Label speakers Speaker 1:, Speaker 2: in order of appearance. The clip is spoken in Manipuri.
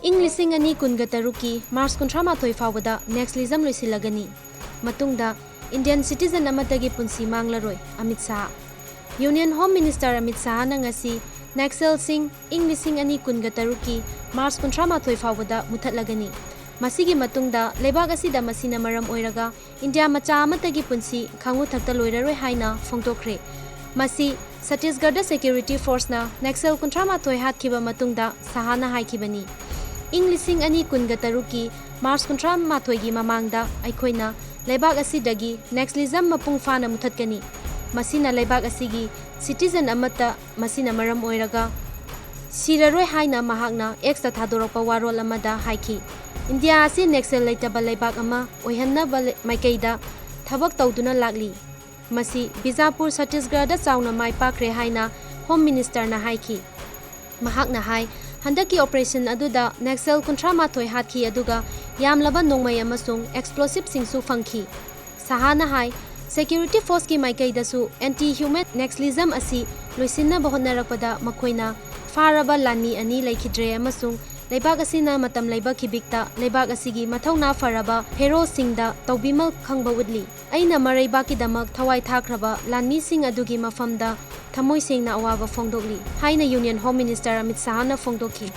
Speaker 1: ꯏꯪ 2023ꯀꯤ ꯃꯥꯔꯆ 38 ꯐꯥꯎꯕꯗ ꯅꯦꯛꯁꯂꯤꯖꯝ ꯂꯣꯏꯁꯤꯜꯂꯒꯅꯤ꯫ ꯃꯇꯨꯡꯗ ꯏꯟꯗꯤꯌꯟ ꯁꯤꯇꯤꯖꯦꯟ ꯑꯃꯠꯇꯒꯤ ꯄꯨꯟꯁꯤ ꯃꯥꯡꯂꯔꯣꯏ꯫ Amit Shah union home minister Amit ꯁꯥꯍꯅ ꯉꯁꯤ ꯅꯦꯛꯁꯦꯜꯁꯤꯡ ꯏꯪ 2023ꯀꯤ ꯃꯥꯔꯆ 38 ꯐꯥꯎꯕꯗ ꯃꯨꯊꯠꯂꯒꯅꯤ꯫ ꯃꯁꯤꯒꯤ ꯃꯇꯨꯡꯗ ꯂꯩꯕꯥꯛ ꯑꯁꯤꯗ ꯃꯁꯤꯅ ꯃꯔꯝ ꯑꯣꯏꯔꯒ ꯏꯟꯗꯤꯌꯥ ꯃꯆꯥ ꯑꯃꯠꯇꯒꯤ ꯄꯨꯟꯁꯤ ꯈꯥꯡꯉꯨꯊꯛꯇ ꯂꯣꯏꯔꯔꯣꯏ ꯍꯥꯏꯅ ꯐꯣꯡꯗꯣꯛꯈ꯭ꯔꯦ꯫ ꯃꯁꯤ ꯁꯠꯇꯤꯁꯒꯔꯗ ꯁꯦꯀ꯭ꯌꯨꯔꯤꯇꯤ ꯐꯣꯔꯁꯅ ꯅꯦꯛꯁꯦꯜ 38 ꯍꯥꯠꯈꯤꯕ ꯃꯇꯨꯡꯗ ꯁꯥꯍꯅ ꯍꯥꯏꯈꯤꯕꯅꯤ꯫ ꯏꯪ 2023ꯀꯤ ꯃꯥꯔꯆ 38ꯒꯤ ꯃꯃꯥꯡꯗ ꯑꯩꯈꯣꯏꯅ ꯂꯩꯕꯥꯛ ꯑꯁꯤꯗꯒꯤ ꯅꯦꯛꯁꯂꯤꯖꯝ ꯃꯄꯨꯡ ꯐꯥꯅ ꯃꯨꯊꯠꯀꯅꯤ꯫ ꯃꯁꯤꯅ ꯂꯩꯕꯥꯛ ꯑꯁꯤꯒꯤ ꯁꯤꯇꯤꯖꯦꯟ ꯑꯃꯠꯇ ꯃꯁꯤꯅ ꯃꯔꯝ ꯑꯣꯏꯔꯒ ꯁꯤꯔꯔꯣꯏ ꯍꯥꯏꯅ ꯃꯍꯥꯛꯅ ꯑꯦꯛꯁꯇ ꯊꯥꯗꯣꯔꯛꯄ ꯋꯥꯔꯣꯜ ꯑꯃꯗ ꯍꯥꯏꯈꯤ꯫ ꯏꯟꯗꯤꯌꯥ ꯑꯁꯤ ꯅꯦꯛꯁꯦꯜ ꯂꯩꯇꯕ ꯂꯩꯕꯥꯛ ꯑꯃ ꯑꯣꯏꯍꯟꯅꯕ ꯃꯥꯏꯀꯩꯗ ꯊꯕꯛ ꯇꯧꯗꯨꯅ ꯂꯥꯛꯂꯤ꯫ ꯃꯁꯤ ꯕꯤꯖꯥꯄꯨꯔ ꯁꯠꯇꯤꯁꯒꯔꯗ ꯆꯥꯎꯅ ꯃꯥꯏ ꯄꯥꯛꯈ꯭ꯔꯦ ꯍꯥꯏꯅ ꯍꯣꯝ ꯃꯤꯅꯤꯁꯇꯔꯅ ꯍꯥꯏꯈꯤ꯫ ꯃꯍꯥꯛꯅ ꯍꯥꯏ ꯍꯟꯗꯛꯀꯤ ꯑꯣꯄꯔꯦꯁꯟ ꯑꯗꯨꯗ ꯅꯦꯛꯁꯦꯜ 38 ꯍꯥꯠꯈꯤ ꯑꯗꯨꯒ ꯌꯥꯝꯂꯕ ꯅꯣꯡꯃꯩ ꯑꯃꯁꯨꯡ ꯑꯦꯛꯁꯄ꯭ꯂꯣꯁꯤꯚꯁꯤꯡꯁꯨ ꯐꯪꯈꯤ꯫ ꯁꯥꯍꯅ ꯍꯥꯏ ꯁꯦꯀ꯭ꯌꯨꯔꯤꯇꯤ ꯐꯣꯔꯁꯀꯤ ꯃꯥꯏꯀꯩꯗꯁꯨ ꯑꯦꯟꯇꯤ ꯍ꯭ꯌꯨꯃꯦꯟ ꯅꯦꯛꯁꯂꯤꯖꯝ ꯑꯁꯤ ꯂꯣꯏꯁꯤꯟꯅꯕ ꯍꯣꯠꯅꯔꯛꯄꯗ ꯃꯈꯣꯏꯅ ꯐꯥꯔꯕ ꯂꯥꯟꯃꯤ 2 ꯂꯩꯈꯤꯗ꯭ꯔꯦ ꯑꯃꯁꯨꯡ ꯂꯩꯕꯥꯛ ꯑꯁꯤꯅ ꯃꯇꯝ ꯂꯩꯕ ꯈꯤꯕꯤꯛꯇ ꯂꯩꯕꯥꯛ ꯑꯁꯤꯒꯤ ꯃꯊꯧꯅꯥ ꯐꯔꯕ ꯍꯦꯔꯣꯁꯤꯡꯗ ꯇꯧꯕꯤꯃꯜ ꯈꯪꯕ ꯎꯠꯂꯤ꯫ ꯑꯩꯅ ꯃꯔꯩꯕꯥꯛꯀꯤꯗꯃꯛ ꯊꯋꯥꯏ ꯊꯥꯈ꯭ꯔꯕ ꯂꯥꯟꯃꯤꯁꯤꯡ ꯑꯗꯨꯒꯤ ꯃꯐꯝꯗ ꯊꯃꯣꯏ ꯁꯦꯡꯅ ꯑꯋꯥꯕ ꯐꯣꯡꯗꯣꯛꯂꯤ ꯍꯥꯏꯅ ꯌꯨꯅꯤꯌꯟ ꯍꯣꯝ ꯃꯤꯅꯤꯁꯇꯔ ꯑꯃꯤꯠ ꯁꯥꯍꯅ ꯐꯣꯡꯗꯣꯛꯈꯤ꯫